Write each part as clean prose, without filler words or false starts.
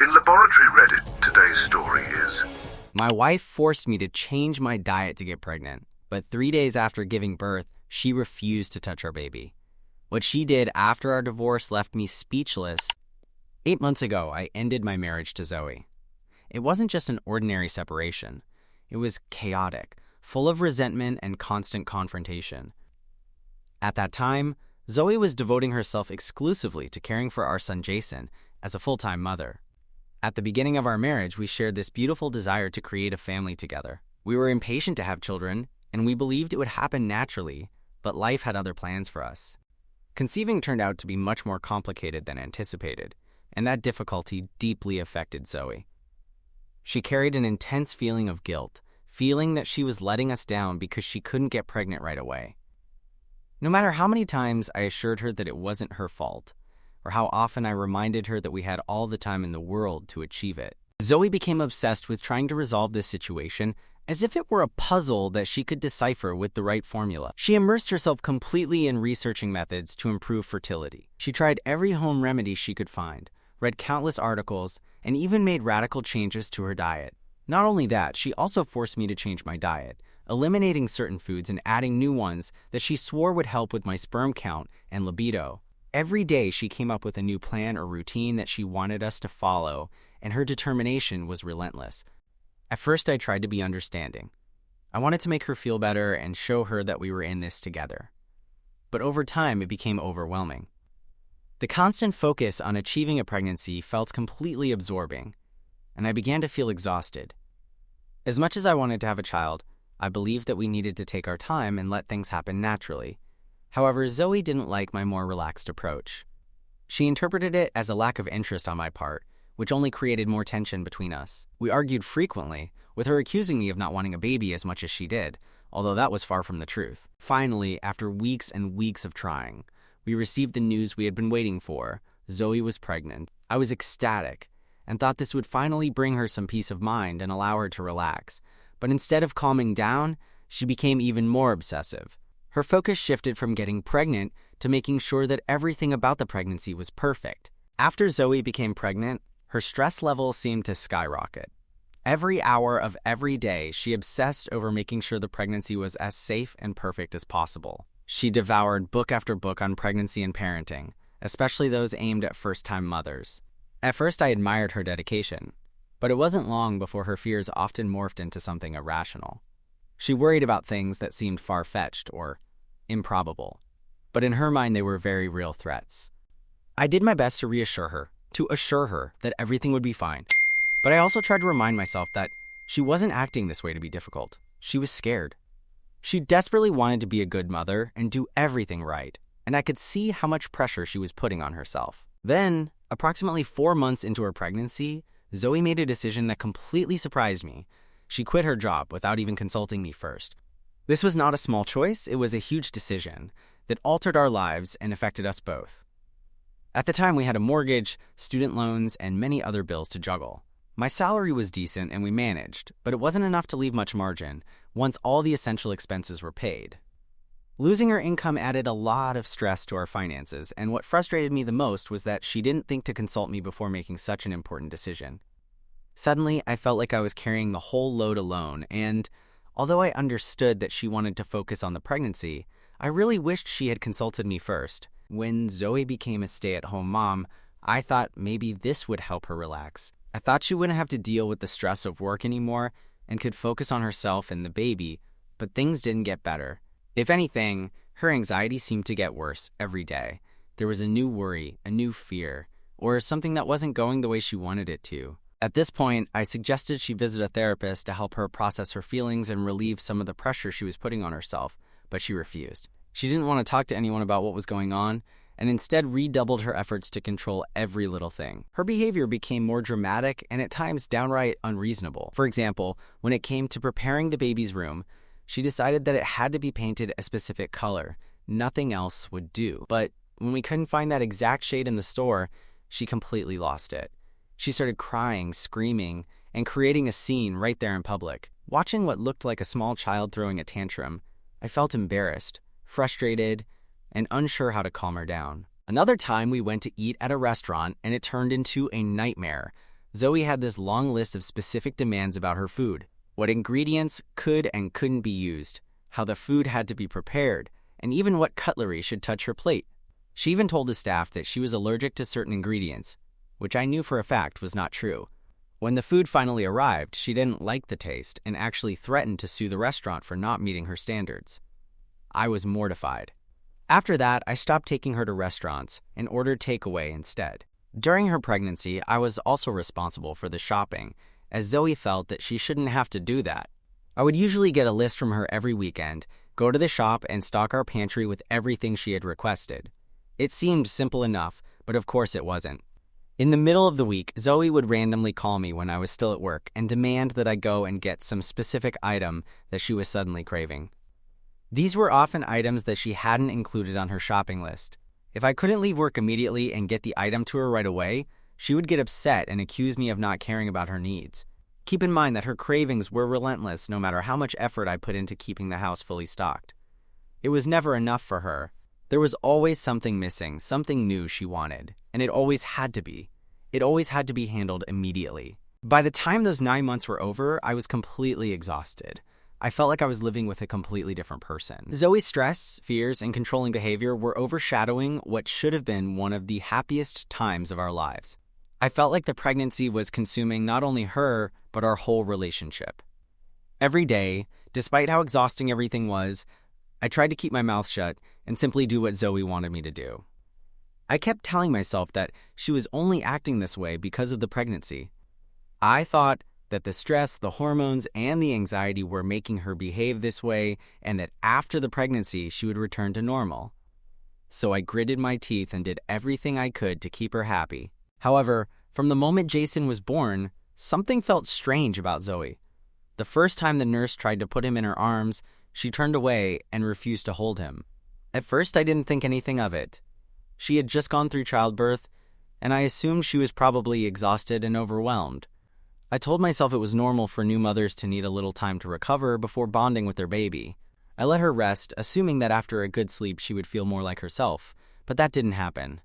In Laboratory Reddit, today's story is... My wife forced me to change my diet to get pregnant, but 3 days after giving birth, she refused to touch our baby. What she did after our divorce left me speechless. 8 months ago, I ended my marriage to Zoe. It wasn't just an ordinary separation. It was chaotic, full of resentment and constant confrontation. At that time, Zoe was devoting herself exclusively to caring for our son Jason as a full-time mother. At the beginning of our marriage, we shared this beautiful desire to create a family together. We were impatient to have children, and we believed it would happen naturally, but life had other plans for us. Conceiving turned out to be much more complicated than anticipated, and that difficulty deeply affected Zoe. She carried an intense feeling of guilt, feeling that she was letting us down because she couldn't get pregnant right away. No matter how many times I assured her that it wasn't her fault, or how often I reminded her that we had all the time in the world to achieve it, Zoe became obsessed with trying to resolve this situation as if it were a puzzle that she could decipher with the right formula. She immersed herself completely in researching methods to improve fertility. She tried every home remedy she could find, read countless articles, and even made radical changes to her diet. Not only that, she also forced me to change my diet, eliminating certain foods and adding new ones that she swore would help with my sperm count and libido. Every day she came up with a new plan or routine that she wanted us to follow, and her determination was relentless. At first, I tried to be understanding. I wanted to make her feel better and show her that we were in this together. But over time, it became overwhelming. The constant focus on achieving a pregnancy felt completely absorbing, and I began to feel exhausted. As much as I wanted to have a child, I believed that we needed to take our time and let things happen naturally. However, Zoe didn't like my more relaxed approach. She interpreted it as a lack of interest on my part, which only created more tension between us. We argued frequently, with her accusing me of not wanting a baby as much as she did, although that was far from the truth. Finally, after weeks and weeks of trying, we received the news we had been waiting for. Zoe was pregnant. I was ecstatic and thought this would finally bring her some peace of mind and allow her to relax. But instead of calming down, she became even more obsessive. Her focus shifted from getting pregnant to making sure that everything about the pregnancy was perfect. After Zoe became pregnant, her stress levels seemed to skyrocket. Every hour of every day, she obsessed over making sure the pregnancy was as safe and perfect as possible. She devoured book after book on pregnancy and parenting, especially those aimed at first-time mothers. At first, I admired her dedication, but it wasn't long before her fears often morphed into something irrational. She worried about things that seemed far-fetched or improbable, but in her mind they were very real threats. I did my best to reassure her, to assure her that everything would be fine, but I also tried to remind myself that she wasn't acting this way to be difficult. She was scared. She desperately wanted to be a good mother and do everything right, and I could see how much pressure she was putting on herself. Then, approximately 4 months into her pregnancy, Zoe made a decision that completely surprised me. She quit her job without even consulting me first. This was not a small choice, it was a huge decision that altered our lives and affected us both. At the time, we had a mortgage, student loans, and many other bills to juggle. My salary was decent and we managed, but it wasn't enough to leave much margin once all the essential expenses were paid. Losing her income added a lot of stress to our finances, and what frustrated me the most was that she didn't think to consult me before making such an important decision. Suddenly, I felt like I was carrying the whole load alone, and although I understood that she wanted to focus on the pregnancy, I really wished she had consulted me first. When Zoe became a stay-at-home mom, I thought maybe this would help her relax. I thought she wouldn't have to deal with the stress of work anymore and could focus on herself and the baby, but things didn't get better. If anything, her anxiety seemed to get worse every day. There was a new worry, a new fear, or something that wasn't going the way she wanted it to. At this point, I suggested she visit a therapist to help her process her feelings and relieve some of the pressure she was putting on herself, but she refused. She didn't want to talk to anyone about what was going on, and instead redoubled her efforts to control every little thing. Her behavior became more dramatic and at times downright unreasonable. For example, when it came to preparing the baby's room, she decided that it had to be painted a specific color. Nothing else would do. But when we couldn't find that exact shade in the store, she completely lost it. She started crying, screaming, and creating a scene right there in public. Watching what looked like a small child throwing a tantrum, I felt embarrassed, frustrated, and unsure how to calm her down. Another time we went to eat at a restaurant and it turned into a nightmare. Zoe had this long list of specific demands about her food, what ingredients could and couldn't be used, how the food had to be prepared, and even what cutlery should touch her plate. She even told the staff that she was allergic to certain ingredients, which I knew for a fact was not true. When the food finally arrived, she didn't like the taste and actually threatened to sue the restaurant for not meeting her standards. I was mortified. After that, I stopped taking her to restaurants and ordered takeaway instead. During her pregnancy, I was also responsible for the shopping, as Zoe felt that she shouldn't have to do that. I would usually get a list from her every weekend, go to the shop, and stock our pantry with everything she had requested. It seemed simple enough, but of course it wasn't. In the middle of the week, Zoe would randomly call me when I was still at work and demand that I go and get some specific item that she was suddenly craving. These were often items that she hadn't included on her shopping list. If I couldn't leave work immediately and get the item to her right away, she would get upset and accuse me of not caring about her needs. Keep in mind that her cravings were relentless no matter how much effort I put into keeping the house fully stocked. It was never enough for her. There was always something missing, something new she wanted, and it always had to be. It always had to be handled immediately. By the time those 9 months were over, I was completely exhausted. I felt like I was living with a completely different person. Zoe's stress, fears, and controlling behavior were overshadowing what should have been one of the happiest times of our lives. I felt like the pregnancy was consuming not only her, but our whole relationship. Every day, despite how exhausting everything was, I tried to keep my mouth shut and simply do what Zoe wanted me to do. I kept telling myself that she was only acting this way because of the pregnancy. I thought that the stress, the hormones, and the anxiety were making her behave this way, and that after the pregnancy, she would return to normal. So I gritted my teeth and did everything I could to keep her happy. However, from the moment Jason was born, something felt strange about Zoe. The first time the nurse tried to put him in her arms, she turned away and refused to hold him. At first, I didn't think anything of it. She had just gone through childbirth, and I assumed she was probably exhausted and overwhelmed. I told myself it was normal for new mothers to need a little time to recover before bonding with their baby. I let her rest, assuming that after a good sleep she would feel more like herself, but that didn't happen.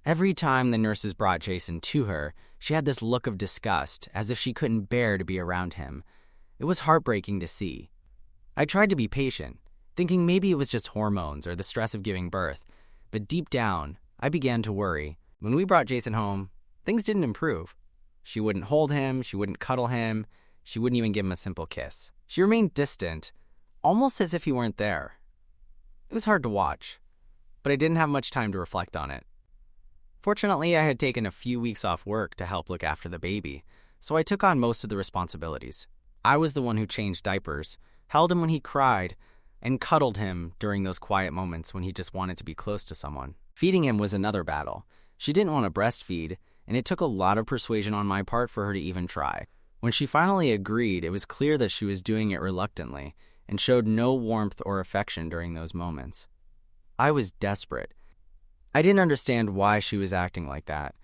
Every time the nurses brought Jason to her, she had this look of disgust, as if she couldn't bear to be around him. It was heartbreaking to see. I tried to be patient, thinking maybe it was just hormones or the stress of giving birth, but deep down, I began to worry. When we brought Jason home, things didn't improve. She wouldn't hold him, she wouldn't cuddle him, she wouldn't even give him a simple kiss. She remained distant, almost as if he weren't there. It was hard to watch, but I didn't have much time to reflect on it. Fortunately, I had taken a few weeks off work to help look after the baby, so I took on most of the responsibilities. I was the one who changed diapers, held him when he cried, and cuddled him during those quiet moments when he just wanted to be close to someone. Feeding him was another battle. She didn't want to breastfeed, and it took a lot of persuasion on my part for her to even try. When she finally agreed, it was clear that she was doing it reluctantly and showed no warmth or affection during those moments. I was desperate. I didn't understand why she was acting like that.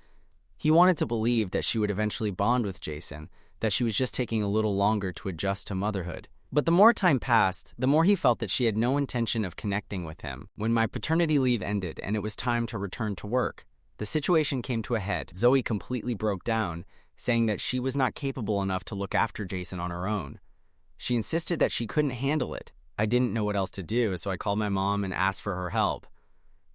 He wanted to believe that she would eventually bond with Jason, that she was just taking a little longer to adjust to motherhood. But the more time passed, the more he felt that she had no intention of connecting with him. When my paternity leave ended and it was time to return to work, the situation came to a head. Zoe completely broke down, saying that she was not capable enough to look after Jason on her own. She insisted that she couldn't handle it. I didn't know what else to do, so I called my mom and asked for her help.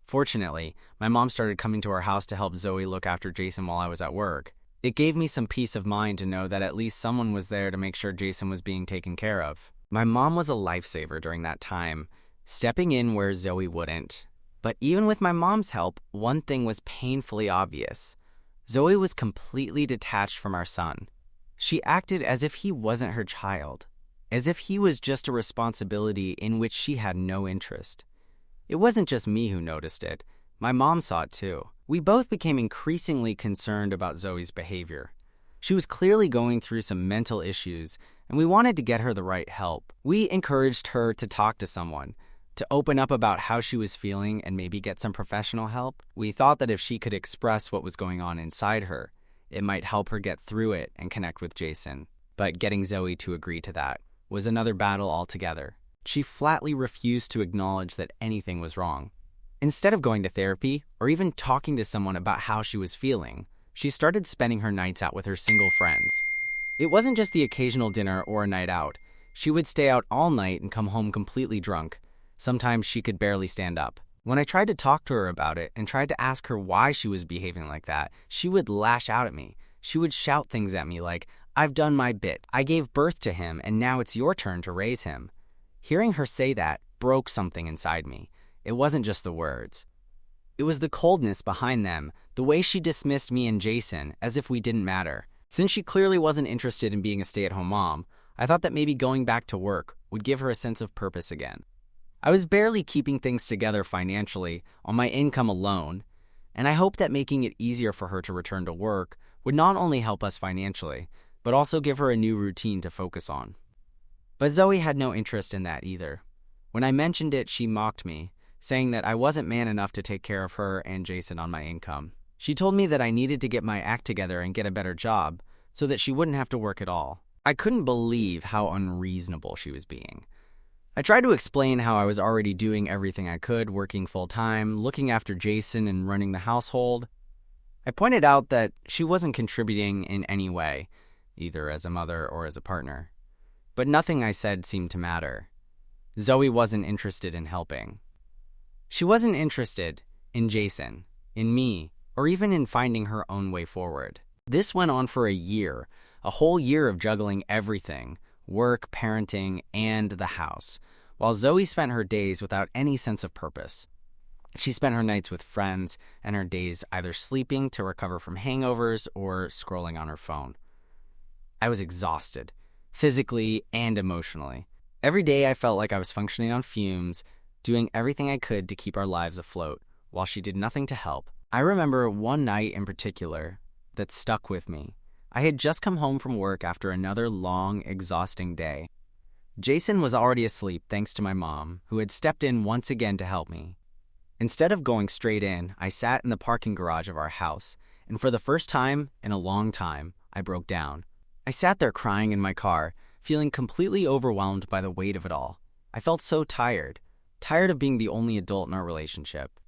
Fortunately, my mom started coming to our house to help Zoe look after Jason while I was at work. It gave me some peace of mind to know that at least someone was there to make sure Jason was being taken care of. My mom was a lifesaver during that time, stepping in where Zoe wouldn't. But even with my mom's help, one thing was painfully obvious. Zoe was completely detached from our son. She acted as if he wasn't her child, as if he was just a responsibility in which she had no interest. It wasn't just me who noticed it. My mom saw it too. We both became increasingly concerned about Zoe's behavior. She was clearly going through some mental issues, and we wanted to get her the right help. We encouraged her to talk to someone, to open up about how she was feeling and maybe get some professional help. We thought that if she could express what was going on inside her, it might help her get through it and connect with Jason. But getting Zoe to agree to that was another battle altogether. She flatly refused to acknowledge that anything was wrong. Instead of going to therapy or even talking to someone about how she was feeling, she started spending her nights out with her single friends. It wasn't just the occasional dinner or a night out. She would stay out all night and come home completely drunk. Sometimes she could barely stand up. When I tried to talk to her about it and tried to ask her why she was behaving like that, she would lash out at me. She would shout things at me like, "I've done my bit. I gave birth to him, and now it's your turn to raise him." Hearing her say that broke something inside me. It wasn't just the words. It was the coldness behind them, the way she dismissed me and Jason as if we didn't matter. Since she clearly wasn't interested in being a stay-at-home mom, I thought that maybe going back to work would give her a sense of purpose again. I was barely keeping things together financially on my income alone, and I hoped that making it easier for her to return to work would not only help us financially, but also give her a new routine to focus on. But Zoe had no interest in that either. When I mentioned it, she mocked me, saying that I wasn't man enough to take care of her and Jason on my income. She told me that I needed to get my act together and get a better job so that she wouldn't have to work at all. I couldn't believe how unreasonable she was being. I tried to explain how I was already doing everything I could, working full-time, looking after Jason and running the household. I pointed out that she wasn't contributing in any way, either as a mother or as a partner. But nothing I said seemed to matter. Zoe wasn't interested in helping. She wasn't interested in Jason, in me, or even in finding her own way forward. This went on for a whole year of juggling everything, work, parenting, and the house, while Zoe spent her days without any sense of purpose. She spent her nights with friends and her days either sleeping to recover from hangovers or scrolling on her phone. I was exhausted, physically and emotionally. Every day I felt like I was functioning on fumes, doing everything I could to keep our lives afloat, while she did nothing to help. I remember one night in particular that stuck with me. I had just come home from work after another long, exhausting day. Jason was already asleep thanks to my mom, who had stepped in once again to help me. Instead of going straight in, I sat in the parking garage of our house, and for the first time in a long time, I broke down. I sat there crying in my car, feeling completely overwhelmed by the weight of it all. I felt so tired of being the only adult in our relationship.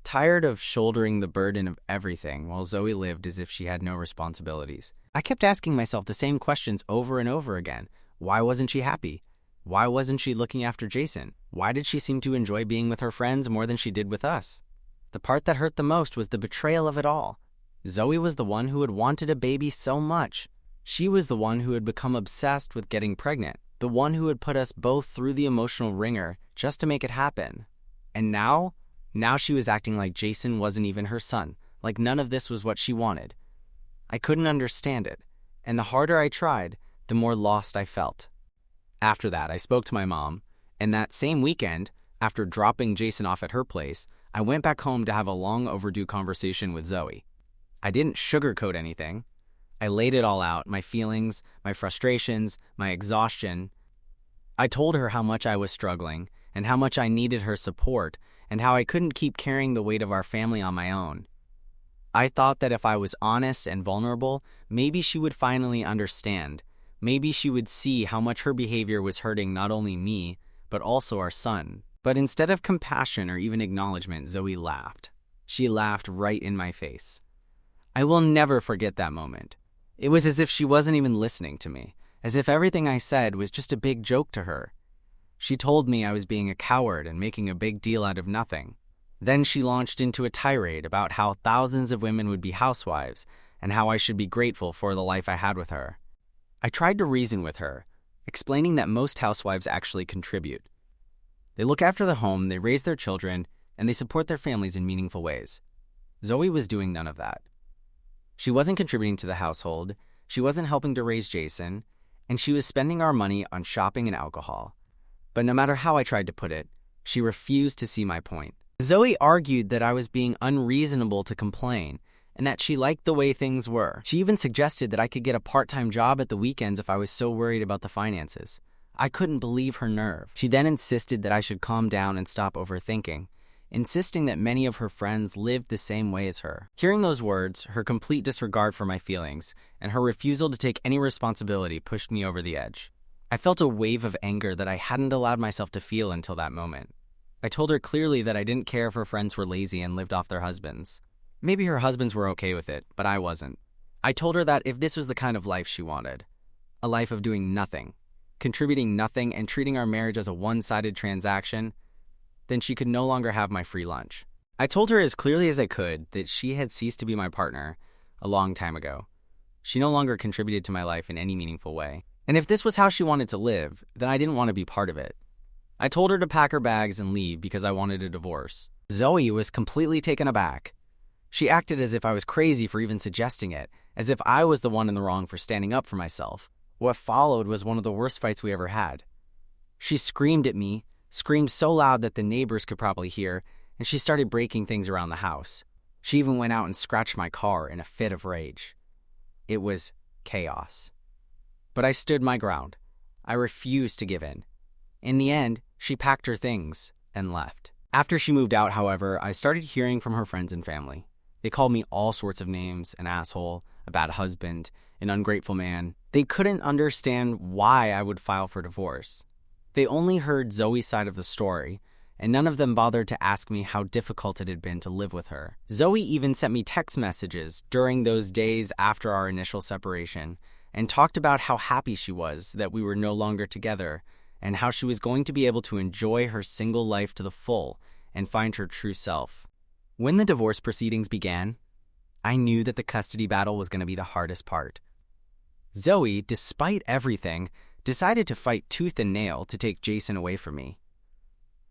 Tired of shouldering the burden of everything while Zoe lived as if she had no responsibilities. I kept asking myself the same questions over and over again. Why wasn't she happy? Why wasn't she looking after Jason? Why did she seem to enjoy being with her friends more than she did with us? The part that hurt the most was the betrayal of it all. Zoe was the one who had wanted a baby so much. She was the one who had become obsessed with getting pregnant, the one who had put us both through the emotional ringer just to make it happen. And now she was acting like Jason wasn't even her son, like none of this was what she wanted. I couldn't understand it, and the harder I tried, the more lost I felt. After that, I spoke to my mom, and that same weekend, after dropping Jason off at her place, I went back home to have a long overdue conversation with Zoe. I didn't sugarcoat anything. I laid it all out, my feelings, my frustrations, my exhaustion. I told her how much I was struggling, and how much I needed her support, and how I couldn't keep carrying the weight of our family on my own. I thought that if I was honest and vulnerable, maybe she would finally understand. Maybe she would see how much her behavior was hurting not only me, but also our son. But instead of compassion or even acknowledgement, Zoe laughed. She laughed right in my face. I will never forget that moment. It was as if she wasn't even listening to me, as if everything I said was just a big joke to her. She told me I was being a coward and making a big deal out of nothing. Then she launched into a tirade about how thousands of women would be housewives and how I should be grateful for the life I had with her. I tried to reason with her, explaining that most housewives actually contribute. They look after the home, they raise their children, and they support their families in meaningful ways. Zoe was doing none of that. She wasn't contributing to the household, she wasn't helping to raise Jason, and she was spending our money on shopping and alcohol. But no matter how I tried to put it, she refused to see my point. Zoe argued that I was being unreasonable to complain, and that she liked the way things were. She even suggested that I could get a part-time job at the weekends if I was so worried about the finances. I couldn't believe her nerve. She then insisted that I should calm down and stop overthinking, insisting that many of her friends lived the same way as her. Hearing those words, her complete disregard for my feelings, and her refusal to take any responsibility pushed me over the edge. I felt a wave of anger that I hadn't allowed myself to feel until that moment. I told her clearly that I didn't care if her friends were lazy and lived off their husbands. Maybe her husbands were okay with it, but I wasn't. I told her that if this was the kind of life she wanted, a life of doing nothing, contributing nothing, and treating our marriage as a one-sided transaction, then she could no longer have my free lunch. I told her as clearly as I could that she had ceased to be my partner a long time ago. She no longer contributed to my life in any meaningful way. And if this was how she wanted to live, then I didn't want to be part of it. I told her to pack her bags and leave because I wanted a divorce. Zoe was completely taken aback. She acted as if I was crazy for even suggesting it, as if I was the one in the wrong for standing up for myself. What followed was one of the worst fights we ever had. She screamed at me, screamed so loud that the neighbors could probably hear, and she started breaking things around the house. She even went out and scratched my car in a fit of rage. It was chaos. But I stood my ground. I refused to give in. In the end, she packed her things and left. After she moved out, however, I started hearing from her friends and family. They called me all sorts of names: an asshole, a bad husband, an ungrateful man. They couldn't understand why I would file for divorce. They only heard Zoe's side of the story, and none of them bothered to ask me how difficult it had been to live with her. Zoe even sent me text messages during those days after our initial separation and talked about how happy she was that we were no longer together and how she was going to be able to enjoy her single life to the full and find her true self. When the divorce proceedings began, I knew that the custody battle was going to be the hardest part. Zoe, despite everything, decided to fight tooth and nail to take Jason away from me.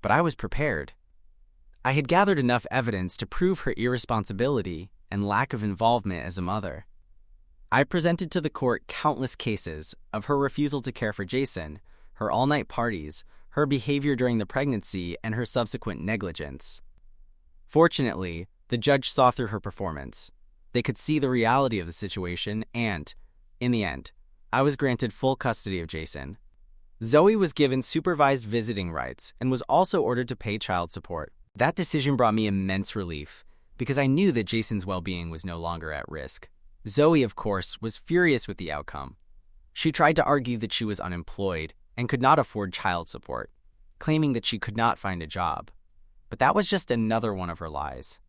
But I was prepared. I had gathered enough evidence to prove her irresponsibility and lack of involvement as a mother. I presented to the court countless cases of her refusal to care for Jason, her all-night parties, her behavior during the pregnancy, and her subsequent negligence. Fortunately, the judge saw through her performance. They could see the reality of the situation, and, in the end, I was granted full custody of Jason. Zoe was given supervised visiting rights and was also ordered to pay child support. That decision brought me immense relief because I knew that Jason's well-being was no longer at risk. Zoe, of course, was furious with the outcome. She tried to argue that she was unemployed and could not afford child support, claiming that she could not find a job. But that was just another one of her lies.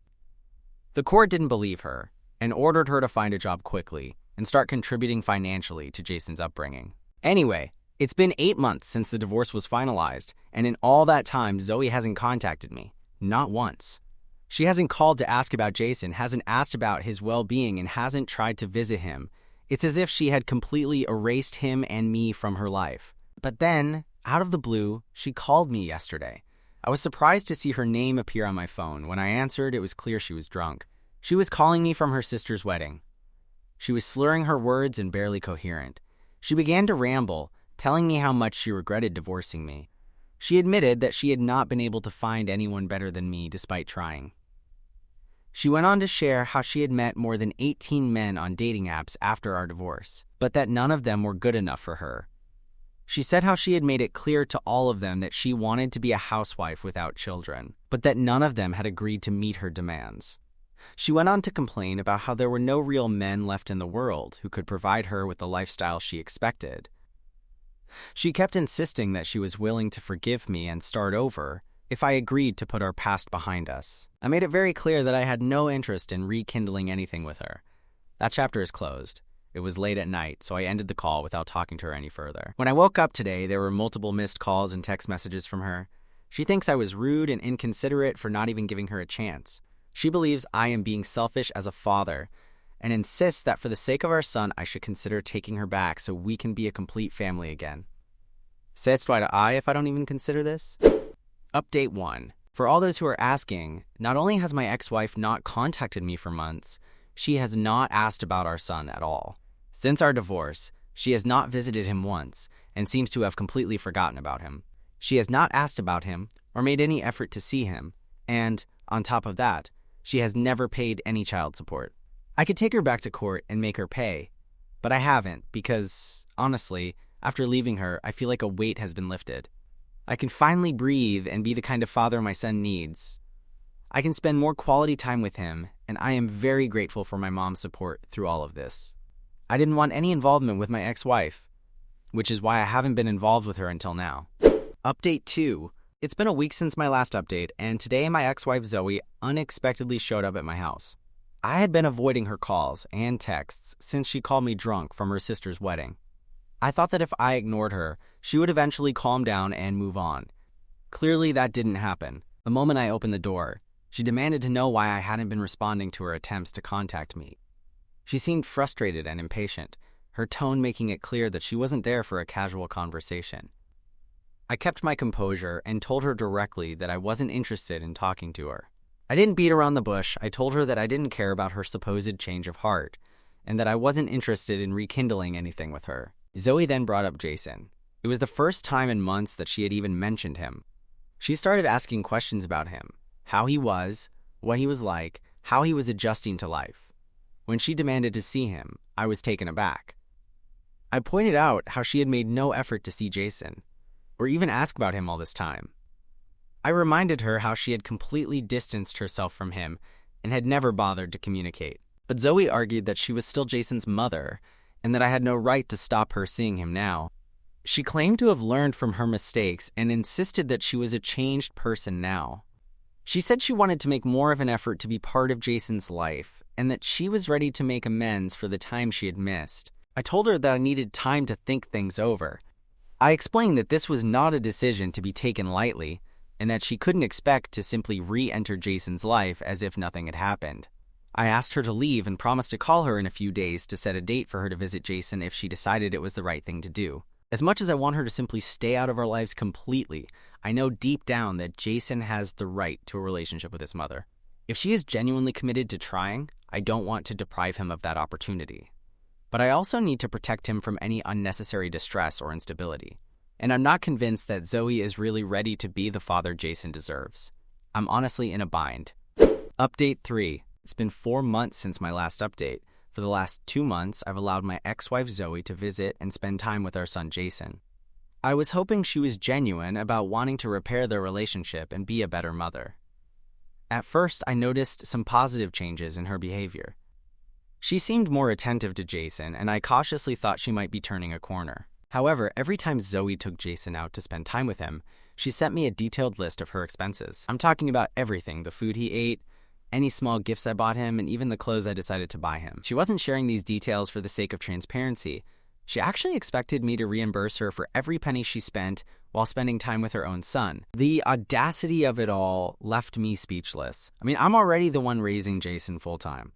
The court didn't believe her and ordered her to find a job quickly and start contributing financially to Jason's upbringing. Anyway, it's been 8 months since the divorce was finalized, and in all that time, Zoe hasn't contacted me. Not once. She hasn't called to ask about Jason, hasn't asked about his well-being, and hasn't tried to visit him. It's as if she had completely erased him and me from her life. But then, out of the blue, she called me yesterday. I was surprised to see her name appear on my phone. When I answered, it was clear she was drunk. She was calling me from her sister's wedding. She was slurring her words and barely coherent. She began to ramble, telling me how much she regretted divorcing me. She admitted that she had not been able to find anyone better than me despite trying. She went on to share how she had met more than 18 men on dating apps after our divorce, but that none of them were good enough for her. She said how she had made it clear to all of them that she wanted to be a housewife without children, but that none of them had agreed to meet her demands. She went on to complain about how there were no real men left in the world who could provide her with the lifestyle she expected. She kept insisting that she was willing to forgive me and start over if I agreed to put our past behind us. I made it very clear that I had no interest in rekindling anything with her. That chapter is closed. It was late at night, so I ended the call without talking to her any further. When I woke up today, there were multiple missed calls and text messages from her. She thinks I was rude and inconsiderate for not even giving her a chance. She believes I am being selfish as a father and insists that for the sake of our son, I should consider taking her back so we can be a complete family again. Says why to I if I don't even consider this? Update 1. For all those who are asking, not only has my ex-wife not contacted me for months, she has not asked about our son at all. Since our divorce, she has not visited him once and seems to have completely forgotten about him. She has not asked about him or made any effort to see him, and, on top of that, she has never paid any child support. I could take her back to court and make her pay, but I haven't because, honestly, after leaving her, I feel like a weight has been lifted. I can finally breathe and be the kind of father my son needs. I can spend more quality time with him, and I am very grateful for my mom's support through all of this. I didn't want any involvement with my ex-wife, which is why I haven't been involved with her until now. Update 2. It's been a week since my last update, and today my ex-wife Zoe unexpectedly showed up at my house. I had been avoiding her calls and texts since she called me drunk from her sister's wedding. I thought that if I ignored her, she would eventually calm down and move on. Clearly, that didn't happen. The moment I opened the door, she demanded to know why I hadn't been responding to her attempts to contact me. She seemed frustrated and impatient, her tone making it clear that she wasn't there for a casual conversation. I kept my composure and told her directly that I wasn't interested in talking to her. I didn't beat around the bush. I told her that I didn't care about her supposed change of heart, and that I wasn't interested in rekindling anything with her. Zoe then brought up Jason. It was the first time in months that she had even mentioned him. She started asking questions about him, how he was, what he was like, how he was adjusting to life. When she demanded to see him, I was taken aback. I pointed out how she had made no effort to see Jason, or even ask about him all this time. I reminded her how she had completely distanced herself from him and had never bothered to communicate. But Zoe argued that she was still Jason's mother and that I had no right to stop her seeing him now. She claimed to have learned from her mistakes and insisted that she was a changed person now. She said she wanted to make more of an effort to be part of Jason's life and that she was ready to make amends for the time she had missed. I told her that I needed time to think things over. I explained that this was not a decision to be taken lightly and that she couldn't expect to simply re-enter Jason's life as if nothing had happened. I asked her to leave and promised to call her in a few days to set a date for her to visit Jason if she decided it was the right thing to do. As much as I want her to simply stay out of our lives completely, I know deep down that Jason has the right to a relationship with his mother. If she is genuinely committed to trying, I don't want to deprive him of that opportunity. But I also need to protect him from any unnecessary distress or instability. And I'm not convinced that Zoe is really ready to be the father Jason deserves. I'm honestly in a bind. Update 3. It's been 4 months since my last update. For the last 2 months, I've allowed my ex-wife Zoe to visit and spend time with our son Jason. I was hoping she was genuine about wanting to repair their relationship and be a better mother. At first, I noticed some positive changes in her behavior. She seemed more attentive to Jason, and I cautiously thought she might be turning a corner. However, every time Zoe took Jason out to spend time with him, she sent me a detailed list of her expenses. I'm talking about everything: the food he ate, any small gifts I bought him, and even the clothes I decided to buy him. She wasn't sharing these details for the sake of transparency. She actually expected me to reimburse her for every penny she spent while spending time with her own son. The audacity of it all left me speechless. I'm already the one raising Jason full-time.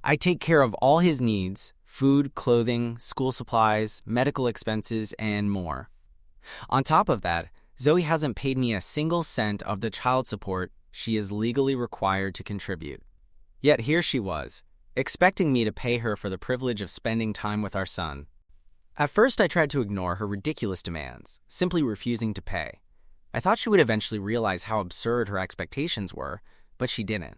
I take care of all his needs: food, clothing, school supplies, medical expenses, and more. On top of that, Zoe hasn't paid me a single cent of the child support she is legally required to contribute. Yet here she was, expecting me to pay her for the privilege of spending time with our son. At first, I tried to ignore her ridiculous demands, simply refusing to pay. I thought she would eventually realize how absurd her expectations were, but she didn't.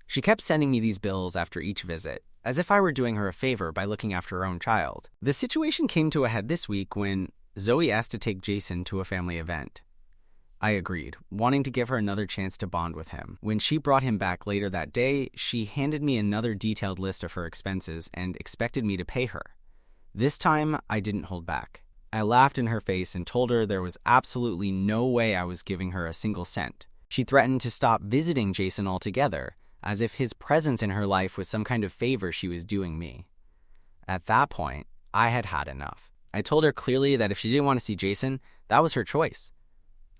She kept sending me these bills after each visit, as if I were doing her a favor by looking after her own child. The situation came to a head this week when Zoe asked to take Jason to a family event. I agreed, wanting to give her another chance to bond with him. When she brought him back later that day, she handed me another detailed list of her expenses and expected me to pay her. This time, I didn't hold back. I laughed in her face and told her there was absolutely no way I was giving her a single cent. She threatened to stop visiting Jason altogether, as if his presence in her life was some kind of favor she was doing me. At that point, I had had enough. I told her clearly that if she didn't want to see Jason, that was her choice.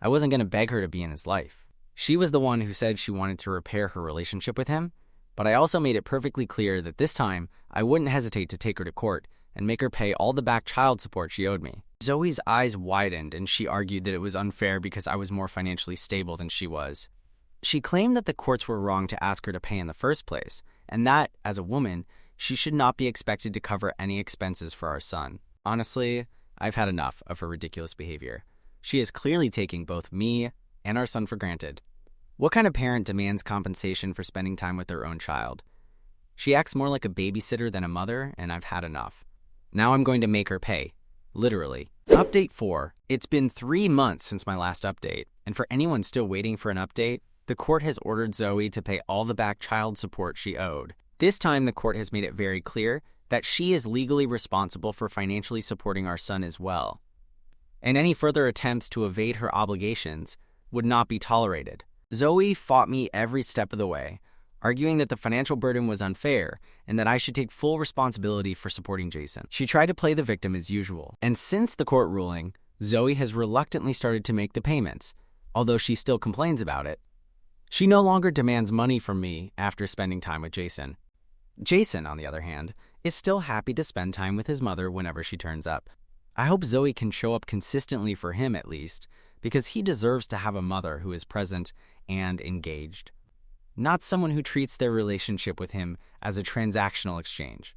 I wasn't going to beg her to be in his life. She was the one who said she wanted to repair her relationship with him, but I also made it perfectly clear that this time I wouldn't hesitate to take her to court and make her pay all the back child support she owed me. Zoe's eyes widened and she argued that it was unfair because I was more financially stable than she was. She claimed that the courts were wrong to ask her to pay in the first place, and that, as a woman, she should not be expected to cover any expenses for our son. Honestly, I've had enough of her ridiculous behavior. She is clearly taking both me and our son for granted. What kind of parent demands compensation for spending time with their own child? She acts more like a babysitter than a mother, and I've had enough. Now I'm going to make her pay. Literally. Update 4. It's been 3 months since my last update, and for anyone still waiting for an update, the court has ordered Zoe to pay all the back child support she owed. This time, the court has made it very clear that she is legally responsible for financially supporting our son as well. And any further attempts to evade her obligations would not be tolerated. Zoe fought me every step of the way, arguing that the financial burden was unfair and that I should take full responsibility for supporting Jason. She tried to play the victim as usual, and since the court ruling, Zoe has reluctantly started to make the payments, although she still complains about it. She no longer demands money from me after spending time with Jason. Jason, on the other hand, is still happy to spend time with his mother whenever she turns up. I hope Zoe can show up consistently for him at least, because he deserves to have a mother who is present and engaged, not someone who treats their relationship with him as a transactional exchange.